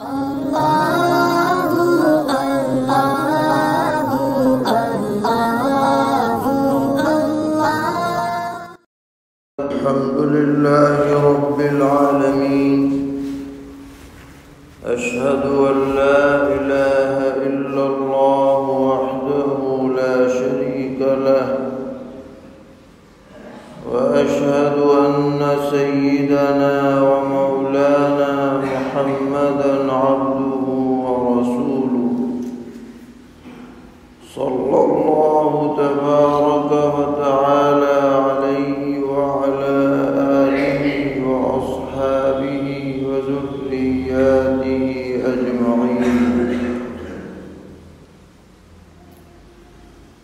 الحمد لله رب العالمين أشهد أن لا إله إلا الله وحده لا شريك له وأشهد أن سيدنا ومولانا محمدا عبده ورسوله صلى الله تبارك وتعالى عليه وعلى آله وأصحابه وذرياته أجمعين.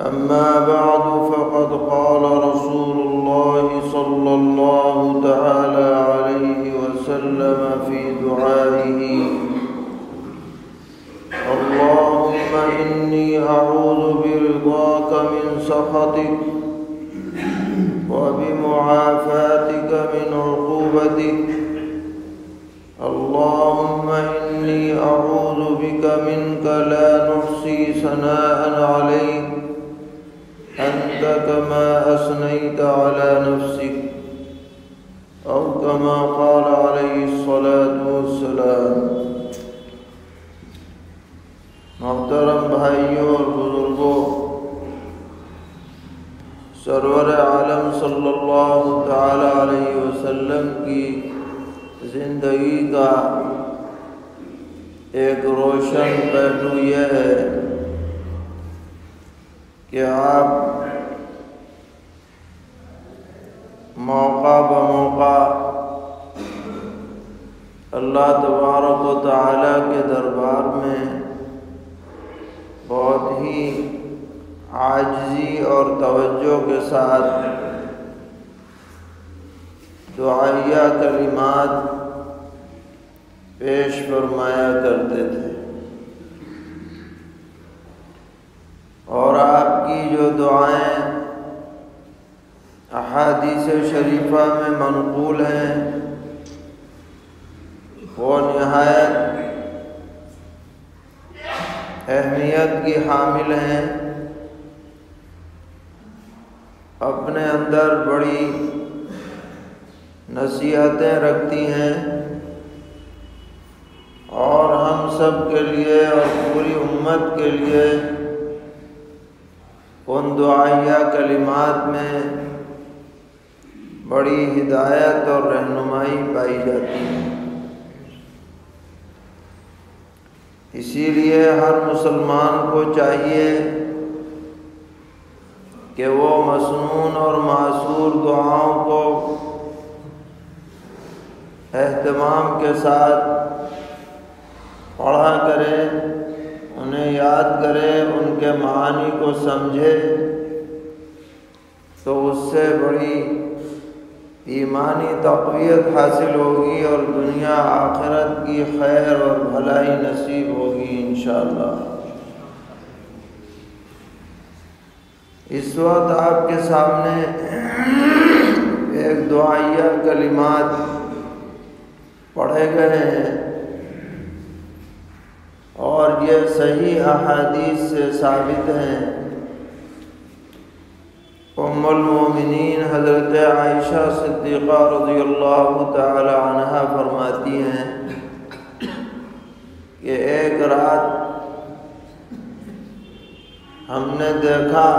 أما بعد فقد قال رسول الله صلى الله تعالى عليه وسلم في دعائه: اللهم إني أعوذ برضاك من سخطك وبمعافاتك من عقوبتك. اللهم إني أعوذ بك منك لا نحصي ثناء عليك أنت كما أثنيت على نفسك، أو كما قال عليه الصلاة والسلام. محترم بھائیوں اور بزرگوں، سرور عالم صلی اللہ تعالی علیہ وسلم کی زندگی کا ایک روشن پہلو یہ ہے کہ آپ موقع بموقع اللہ تبارک و تعالی کے دربار میں بہت ہی عاجزی اور توجہ کے ساتھ دعائیہ کلمات پیش فرمایا کرتے تھے، اور آپ کی جو دعائیں احادیث شریفہ میں منقول ہیں وہ نہایت اہمیت کی حامل ہیں، اپنے اندر بڑی نصیحتیں رکھتی ہیں، اور ہم سب کے لیے اور پوری امت کے لیے ان دعائیہ کلمات میں بڑی ہدایت اور رہنمائی پائی جاتی ہے۔ اسی لیے ہر مسلمان کو چاہیے کہ وہ مسنون اور معصور دعاؤں کو اہتمام کے ساتھ پڑھا کرے، انہیں یاد کرے، ان کے معانی کو سمجھے، تو اس سے بڑی ایمانی تقویت حاصل ہوگی اور دنیا آخرت کی خیر اور بھلائی نصیب ہوگی انشاءاللہ۔ اس وقت آپ کے سامنے ایک دعائیہ کلمات پڑھے گئے ہیں، اور یہ صحیح احادیث سے ثابت ہیں۔ ام المومنین حضرت عائشہ صدیقہ رضی اللہ تعالی عنہا فرماتی ہیں کہ ایک رات ہم نے دیکھا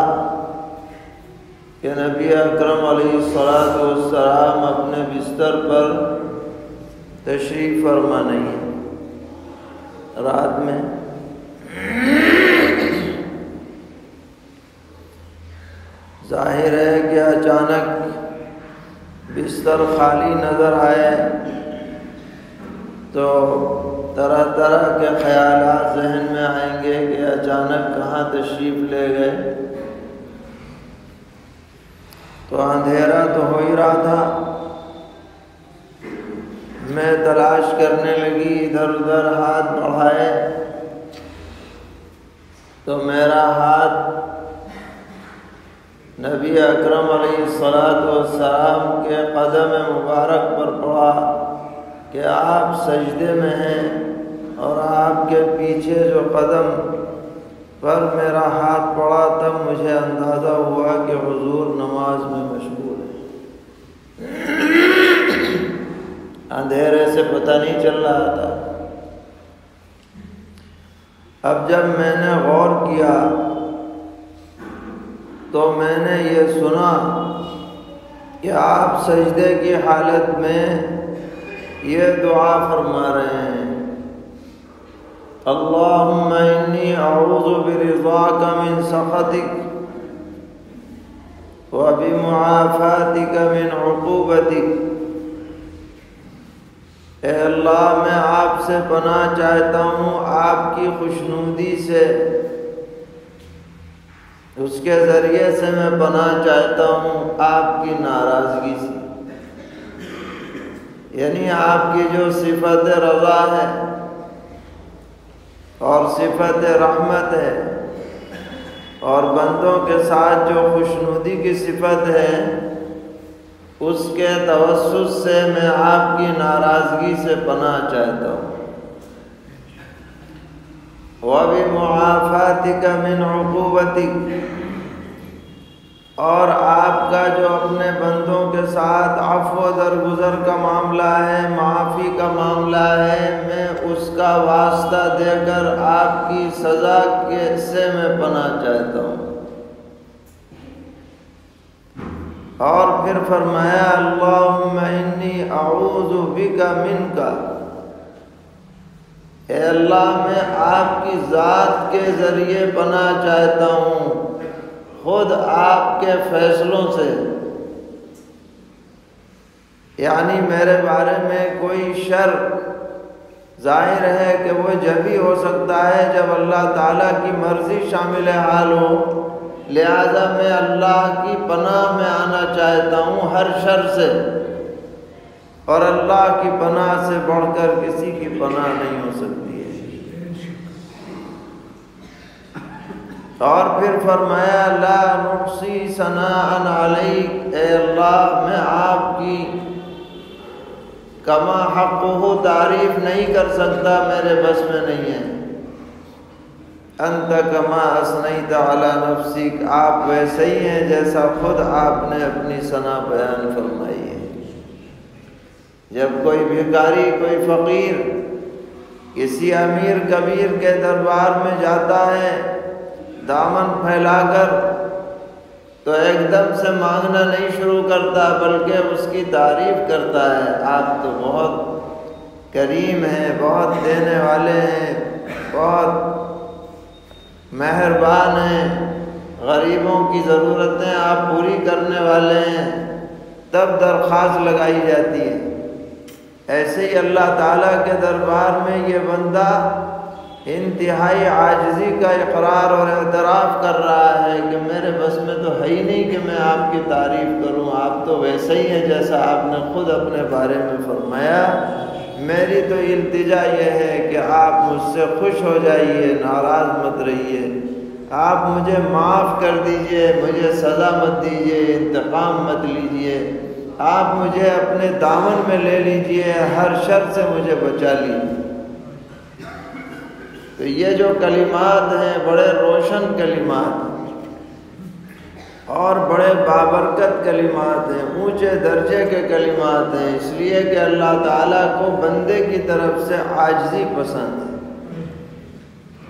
کہ نبی اکرم علیہ السلام اپنے بستر پر تشریف فرما نہیں ہے۔ رات میں ظاہر ہے کہ اچانک بستر خالی نظر آئے تو طرح طرح کے خیالات ذہن میں آئیں گے کہ اچانک کہاں تشریف لے گئے۔ تو اندھیرا تو ہو ہی رہا تھا، میں تلاش کرنے لگی، ادھر ادھر ہاتھ بڑھائے تو میرا ہاتھ نبی اکرم علیہ السلام کے قدم مبارک پر پڑا کہ آپ سجدے میں ہیں اور جو قدم پر میرا ہاتھ پڑا تب مجھے اندازہ ہوا کہ حضور نماز میں مشغول ہے۔ اندھیرے سے پتہ نہیں چل رہا تھا۔ اب جب میں نے غور کیا تو میں نے یہ سنا کہ آپ سجدے کی حالت میں یہ دعا فرما رہے ہیں، اللہم انی اعوذ برضاک من سخطک وبمعافاتک من عقوبتک۔ اے اللہ میں آپ سے پناہ چاہتا ہوں آپ کی خوشنودی سے، اس کے ذریعے سے میں پناہ چاہتا ہوں آپ کی ناراضگی سے، یعنی آپ کی جو صفت رضا ہے اور صفت رحمت ہے اور بندوں کے ساتھ جو خوشنودی کی صفت ہے، اس کے توسط سے میں آپ کی ناراضگی سے پناہ چاہتا ہوں۔ وَبِمُعَافَاتِكَ مِنْ عُقُوبَتِكَ، اور آپ کا جو اپنے بندوں کے ساتھ عفو و درگزر کا معاملہ ہے، معافی کا معاملہ ہے، میں اس کا واسطہ دے کر آپ کی سزا سے میں پناہ چاہتا ہوں۔ اور پھر فرمایا اللہم انی اعوذ بک منک، اے اللہ میں آپ کی ذات کے ذریعے پناہ چاہتا ہوں، خود آپ کے فیصلوں سے، یعنی میرے بارے میں کوئی شر ظاہر ہے کہ وہ جب ہی ہو سکتا ہے جب اللہ تعالیٰ کی مرضی شامل حال ہو، لہذا میں اللہ کی پناہ میں آنا چاہتا ہوں ہر شر سے، اور اللہ کی پناہ سے بڑھ کر کسی کی پناہ نہیں ہو سکتی ہے۔ اور پھر فرمایا لا نحصی ثناء علیک، اے اللہ میں آپ کی کما حقہ تعریف نہیں کر سکتا، میرے بس میں نہیں ہے۔ انت کما اثنیت علی نفسک، آپ ویسے ہی ہیں جیسا خود آپ نے اپنی ثنا بیان فرمائی ہے۔ جب کوئی بھکاری، کوئی فقیر کسی امیر کبیر کے دربار میں جاتا ہے دامن پھیلا کر، تو ایک دم سے مانگنا نہیں شروع کرتا بلکہ اس کی تعریف کرتا ہے، آپ تو بہت کریم ہیں، بہت دینے والے ہیں، بہت مہربان ہیں، غریبوں کی ضرورتیں آپ پوری کرنے والے ہیں، تب درخواست لگائی جاتی ہے۔ ایسے ہی اللہ تعالیٰ کے دربار میں یہ بندہ انتہائی عاجزی کا اقرار اور اعتراف کر رہا ہے کہ میرے بس میں تو ہے ہی نہیں کہ میں آپ کی تعریف کروں، آپ تو ویسے ہی ہیں جیسا آپ نے خود اپنے بارے میں فرمایا۔ میری تو التجا یہ ہے کہ آپ مجھ سے خوش ہو جائیے، ناراض مت رہیے، آپ مجھے معاف کر دیجئے، مجھے سزا مت دیجئے، انتقام مت لیجئے، آپ مجھے اپنے دامن میں لے لیجئے، ہر شر سے مجھے بچا لیجئے۔ تو یہ جو کلمات ہیں بڑے روشن کلمات اور بڑے بابرکت کلمات ہیں، اونچے درجے کے کلمات ہیں، اس لیے کہ اللہ تعالیٰ کو بندے کی طرف سے عاجزی پسند ہے۔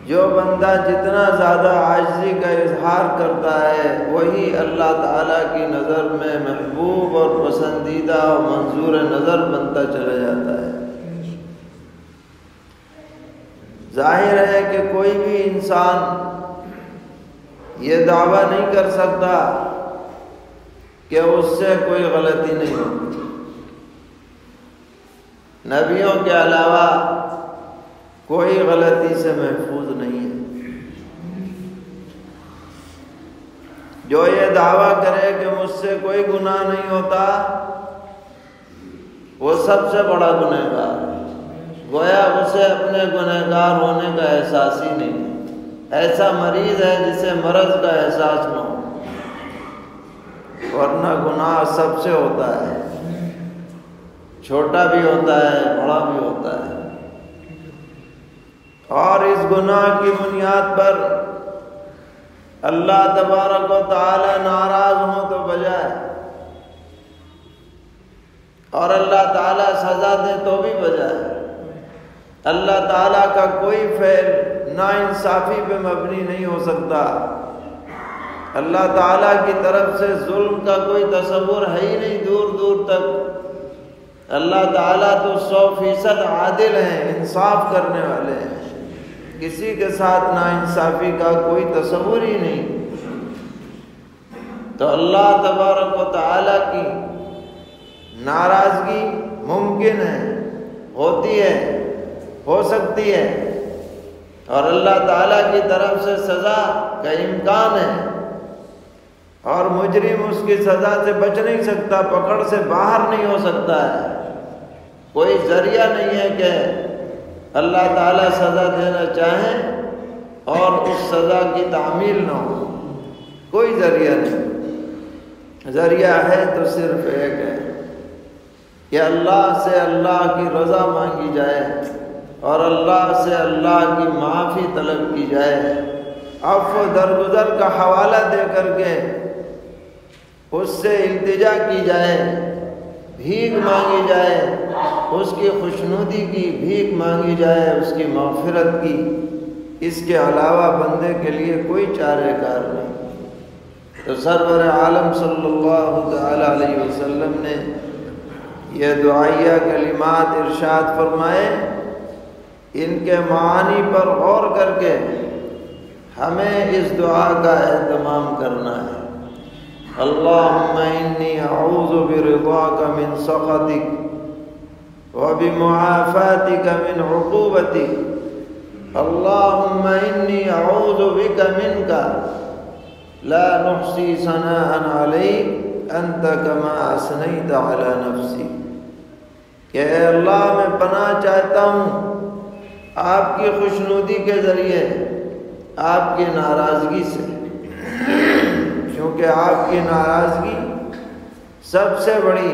جو بندہ جتنا زیادہ عاجزی کا اظہار کرتا ہے وہی اللہ تعالیٰ کی نظر میں محبوب اور پسندیدہ اور منظور نظر بنتا چلا جاتا ہے۔ ظاہر ہے کہ کوئی بھی انسان یہ دعویٰ نہیں کر سکتا کہ اس سے کوئی غلطی نہیں ہوتی۔ نبیوں کے علاوہ کوئی غلطی سے محفوظ نہیں ہے۔ جو یہ دعویٰ کرے کہ مجھ سے کوئی گناہ نہیں ہوتا وہ سب سے بڑا گنہگار ہے، گویا اسے اپنے گنہگار ہونے کا احساس ہی نہیں ہے۔ ایسا مریض ہے جسے مرض کا احساس نہ ہو، ورنہ گناہ سب سے ہوتا ہے، چھوٹا بھی ہوتا ہے، بڑا بھی ہوتا ہے۔ اور اس گناہ کی بنیاد پر اللہ تبارک و تعالی ناراض ہوں تو بجائے، اور اللہ تعالیٰ سزا دے تو بھی بجائے، اللہ تعالیٰ کا کوئی فعل ناانصافی پہ مبنی نہیں ہو سکتا۔ اللہ تعالیٰ کی طرف سے ظلم کا کوئی تصور ہے ہی نہیں دور دور تک۔ اللہ تعالیٰ تو 100% عادل ہیں، انصاف کرنے والے ہیں، کسی کے ساتھ ناانصافی کا کوئی تصور ہی نہیں۔ تو اللہ تبارک و تعالیٰ کی ناراضگی ممکن ہے، ہوتی ہے، ہو سکتی ہے، اور اللہ تعالیٰ کی طرف سے سزا کا امکان ہے، اور مجرم اس کی سزا سے بچ نہیں سکتا، پکڑ سے باہر نہیں ہو سکتا ہے۔ کوئی ذریعہ نہیں ہے کہ اللہ تعالیٰ سزا دینا چاہیں اور اس سزا کی تعمیل نہ ہو، کوئی ذریعہ نہیں۔ ذریعہ ہے تو صرف ایک ہے کہ اللہ سے اللہ کی رضا مانگی جائے اور اللہ سے اللہ کی معافی طلب کی جائے، عفو درگزر کا حوالہ دے کر کے اس سے التجا کی جائے، بھیک مانگی جائے، اس کی خوشنودی کی بھیک مانگی جائے، اس کی مغفرت کی۔ اس کے علاوہ بندے کے لیے کوئی چارہ کار نہیں۔ تو سرور عالم صلی اللہ تعالی علیہ وسلم نے یہ دعائیہ کلمات ارشاد فرمائے، ان کے معانی پر غور کر کے ہمیں اس دعا کا اہتمام کرنا ہے۔ اللہم انی اعوذ برضاک من سخطک وبمعافاتک من عقوبتک، اللہم انی اعوذ بک منک لا نحصی ثناء علیک انت کما اثنیت علی نفسی، کہ اے اللہ میں پناہ چاہتا ہوں آپ کی خوشنودی کے ذریعے آپ کی ناراضگی سے، کیونکہ آپ کی ناراضگی سب سے بڑی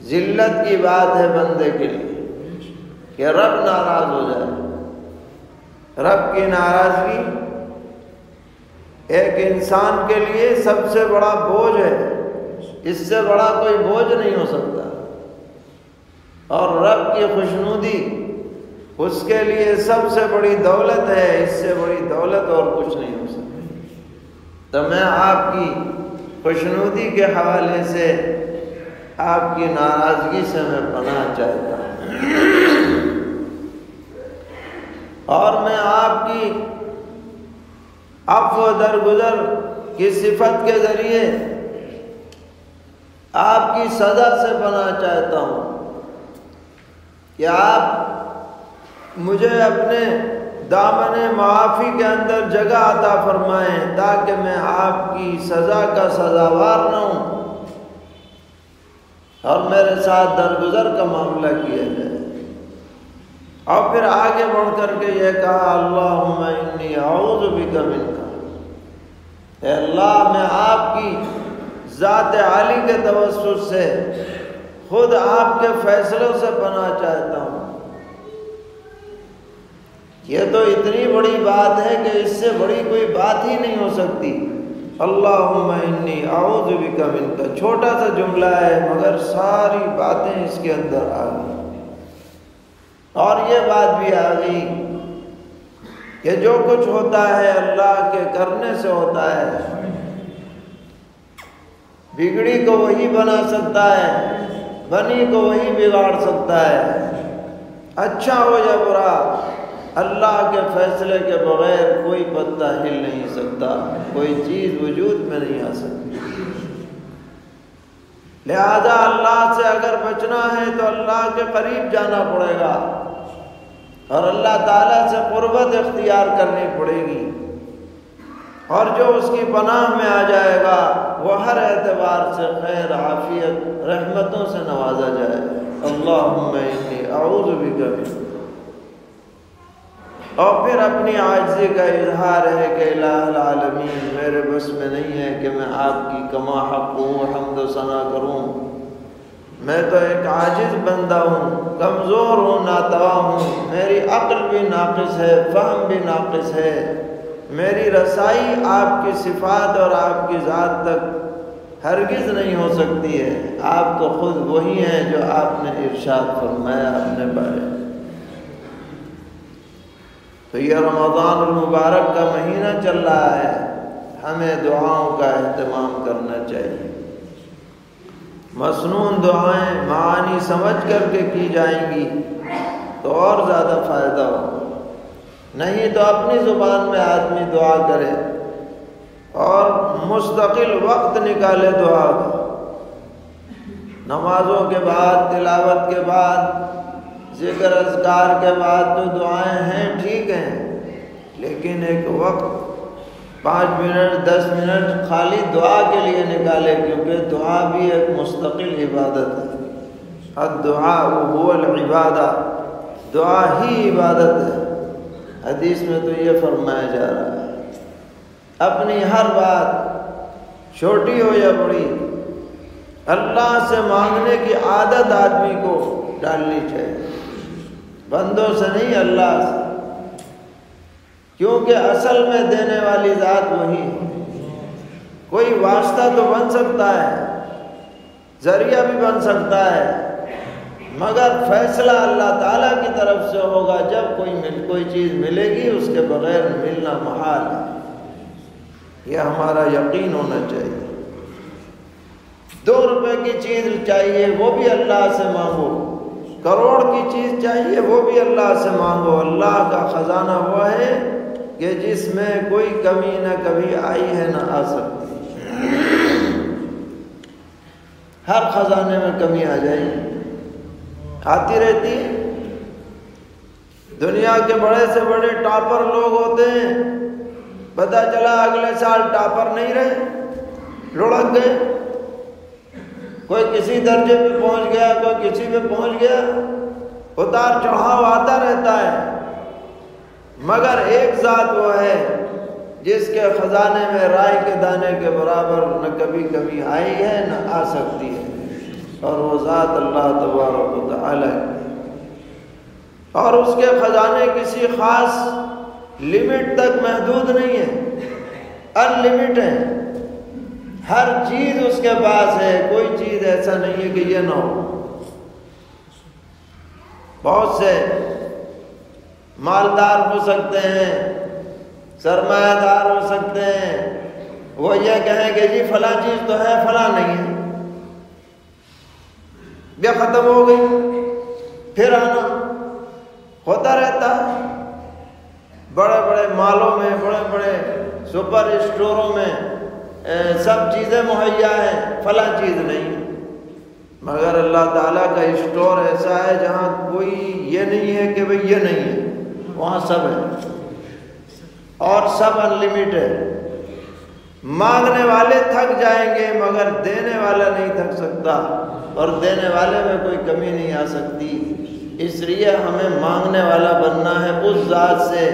ذلت کی بات ہے بندے کے لیے، کہ رب ناراض ہو جائے۔ رب کی ناراضگی ایک انسان کے لیے سب سے بڑا بوجھ ہے، اس سے بڑا کوئی بوجھ نہیں ہو سکتا، اور رب کی خوشنودی اس کے لیے سب سے بڑی دولت ہے، اس سے بڑی دولت اور کچھ نہیں ہو سکتی۔ تو میں آپ کی خوشنودی کے حوالے سے آپ کی ناراضگی سے میں پناہ چاہتا ہوں، اور میں آپ کی عفو درگزر کی صفت کے ذریعے آپ کی سزا سے پناہ چاہتا ہوں، کہ آپ مجھے اپنے دامن معافی کے اندر جگہ عطا فرمائیں، تاکہ میں آپ کی سزا کا سزاوار نہ ہوں اور میرے ساتھ درگزر کا معاملہ کیا جائے۔ اور پھر آگے بڑھ کر کے یہ کہا، اللہم انی اعوذ بک منک، اے اللہ میں آپ کی ذات عالی کے توسط سے خود آپ کے فیصلوں سے پناہ چاہتا ہوں۔ یہ تو اتنی بڑی بات ہے کہ اس سے بڑی کوئی بات ہی نہیں ہو سکتی۔ اللہم انی اعوذ بک منک، چھوٹا سا جملہ ہے مگر ساری باتیں اس کے اندر آ گئی، اور یہ بات بھی آ گئی کہ جو کچھ ہوتا ہے اللہ کے کرنے سے ہوتا ہے، بگڑی کو وہی بنا سکتا ہے، بنی کو وہی بگاڑ سکتا ہے، اچھا ہو یا برا، اللہ کے فیصلے کے بغیر کوئی پتا ہل نہیں سکتا، کوئی چیز وجود میں نہیں آ سکتی۔ لہذا اللہ سے اگر بچنا ہے تو اللہ کے قریب جانا پڑے گا، اور اللہ تعالیٰ سے قربت اختیار کرنی پڑے گی، اور جو اس کی پناہ میں آ جائے گا وہ ہر اعتبار سے خیر، عافیت، رحمتوں سے نوازا جائے۔ اللہم انی اعوذ بک منک، اور پھر اپنی عاجزی کا اظہار ہے کہ الہ العالمین، میرے بس میں نہیں ہے کہ میں آپ کی کما حق ہوں، حمد و ثنا کروں، میں تو ایک عاجز بندہ ہوں، کمزور ہوں، ناتواں ہوں، میری عقل بھی بھی ناقص ہے، فہم بھی ناقص ہے، میری رسائی آپ کی صفات اور آپ کی ذات تک ہرگز نہیں ہو سکتی ہے۔ آپ تو خود وہی ہیں جو آپ نے ارشاد فرمایا اپنے بارے میں۔ تو یہ رمضان المبارک کا مہینہ چل رہا ہے، ہمیں دعاؤں کا اہتمام کرنا چاہیے۔ مسنون دعائیں معانی سمجھ کر کے کی جائیں گی تو اور زیادہ فائدہ ہوگا، نہیں تو اپنی زبان میں آدمی دعا کرے اور مستقل وقت نکالے دعا کا، نمازوں کے بعد، تلاوت کے بعد، ذکر اذکار کے بعد تو دعائیں ہیں، ٹھیک ہیں، لیکن ایک وقت 5 منٹ 10 منٹ خالی دعا کے لیے نکالے، کیونکہ دعا بھی ایک مستقل عبادت ہے۔ الدعاء هو العبادہ، دعا ہی عبادت ہے۔ حدیث میں تو یہ فرمایا جا رہا ہے اپنی ہر بات چھوٹی ہو یا بڑی اللہ سے مانگنے کی عادت آدمی کو ڈالنی چاہیے، بندوں سے نہیں، اللہ سے، کیونکہ اصل میں دینے والی ذات وہی ہے۔ کوئی واسطہ تو بن سکتا ہے، ذریعہ بھی بن سکتا ہے، مگر فیصلہ اللہ تعالیٰ کی طرف سے ہوگا۔ جب کوئی چیز ملے گی اس کے بغیر ملنا محال ہے، یہ ہمارا یقین ہونا چاہیے۔ 2 روپے کی چیز چاہیے وہ بھی اللہ سے مانگو، کروڑ کی چیز چاہیے وہ بھی اللہ سے مانگو۔ اللہ کا خزانہ وہ ہے کہ جس میں کوئی کمی نہ کبھی آئی ہے نہ آ سکتی۔ ہر خزانے میں کمی آ جائے گی، آتی رہتی ہے۔ دنیا کے بڑے سے بڑے ٹاپر لوگ ہوتے ہیں، پتہ چلا اگلے سال ٹاپر نہیں رہے، لڑک گئے، کوئی کسی درجے پہ پہنچ گیا، کوئی کسی پہ پہنچ گیا، اتار چڑھاؤ آتا رہتا ہے، مگر ایک ذات وہ ہے جس کے خزانے میں رائی کے دانے کے برابر نہ کبھی کمی آئی ہے نہ آ سکتی ہے، اور وہ ذات اللہ تبارک و تعالی ہے۔ اور اس کے خزانے کسی خاص لمٹ تک محدود نہیں ہے، ان لمٹ ہے، ہر چیز اس کے پاس ہے، کوئی چیز ایسا نہیں ہے کہ یہ نہ ہو۔ بہت سے مالدار ہو سکتے ہیں، سرمایہ دار ہو سکتے ہیں، وہ یہ کہیں کہ جی فلاں چیز تو ہے، فلاں نہیں ہے، یہ ختم ہو گئی، پھر آنا ہوتا رہتا ہے۔ بڑے بڑے مالوں میں، بڑے بڑے سپر اسٹوروں میں سب چیزیں مہیا ہیں، فلاں چیز نہیں، مگر اللہ تعالیٰ کا اسٹور ایسا ہے جہاں کوئی یہ نہیں ہے کہ بھئی یہ نہیں ہے، وہاں سب ہے اور سب ان لمٹ ہے۔ مانگنے والے تھک جائیں گے مگر دینے والا نہیں تھک سکتا، اور دینے والے میں کوئی کمی نہیں آ سکتی۔ اس لیے ہمیں مانگنے والا بننا ہے اس ذات سے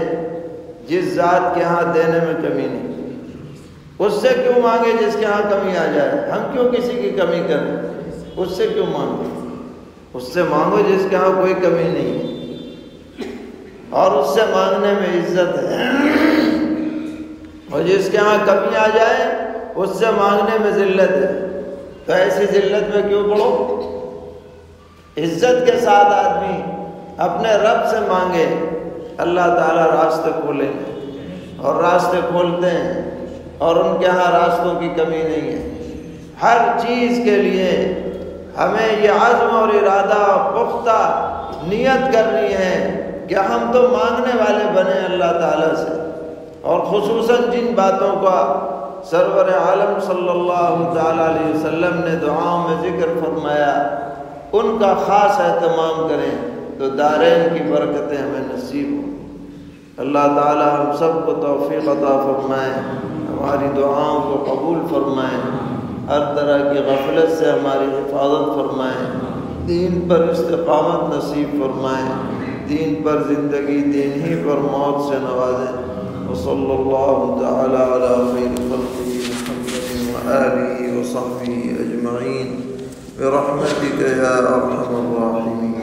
جس ذات کے ہاں دینے میں کمی نہیں۔ اس سے کیوں مانگے جس کے ہاں کمی آ جائے؟ ہم کیوں کسی کی کمی کریں؟ اس سے کیوں مانگے؟ اس سے مانگو جس کے ہاں کوئی کمی نہیں، اور اس سے مانگنے میں عزت ہے، اور جس کے ہاں کمی آ جائے اس سے مانگنے میں ذلت ہے۔ تو ایسی ذلت میں کیوں پڑو؟ عزت کے ساتھ آدمی اپنے رب سے مانگے، اللہ تعالیٰ راستے کھولیں گے، اور راستے کھولتے ہیں، اور ان کے ہاں راستوں کی کمی نہیں ہے۔ ہر چیز کے لیے ہمیں یہ عزم اور ارادہ پختہ نیت کرنی ہے کہ ہم تو مانگنے والے بنے اللہ تعالیٰ سے، اور خصوصاً جن باتوں کا سرور عالم صلی اللہ تعالیٰ علیہ وسلم نے دعاؤں میں ذکر فرمایا ان کا خاص اہتمام کریں تو دارین کی برکتیں ہمیں نصیب ہوں۔ اللہ تعالیٰ ہم سب کو توفیق عطا فرمائے، ہماری دعاؤں کو قبول فرمائے، ہر طرح کی غفلت سے ہماری حفاظت فرمائے، دین پر استقامت نصیب فرمائے، دین پر زندگی، دین ہی پر موت سے نوازیں۔ وصلی اللہ تعالی علی خیر خلقہ محمد وآلہ وصحبہ اجمعین برحمتک یا ارحم الراحمین۔